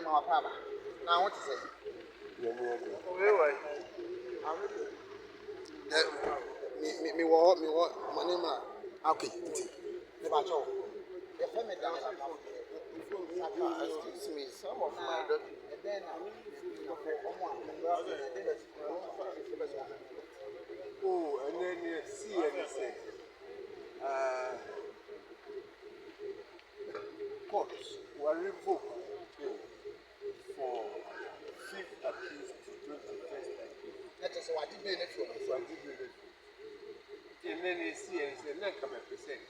my papa. Now what to say? Me what my name okay. Never show. The family down excuse me, some of my and then oh, and then you see and you say, courts were revoked for 5th accused to 21st accused. That is what did benefit. And then you see and you say, now come and present.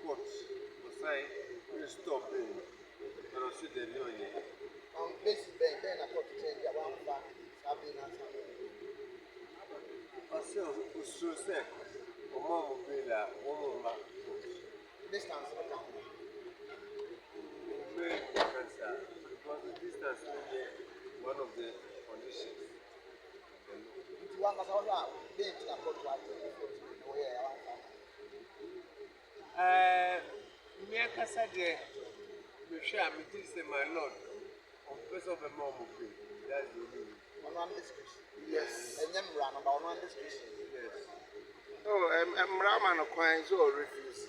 Courts will sign, restore bail, and also the new year. Basic bank, then I got to change the one back. Also, say, Mom will be like one more Distance. because the distance is one of the conditions. One was all out. They did not go to Me, I said, you share me, this is my Lord. On first of a mom will be. That's the only one discussion. Yes. And then run about one discussion. Yes. Oh, I'm Raman acquires or refuse.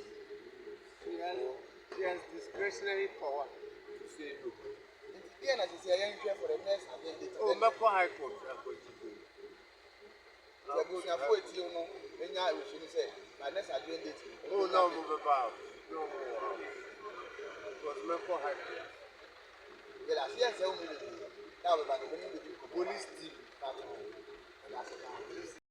She has discretionary power to say no. Again, as you say, I am here for the next identity. Oh, my High Court, I'm going to do. I'm going to avoid you, know, when I should say, my next identity. Oh, no, move about. No more. Because my High Court. Yes, only that was like a police team.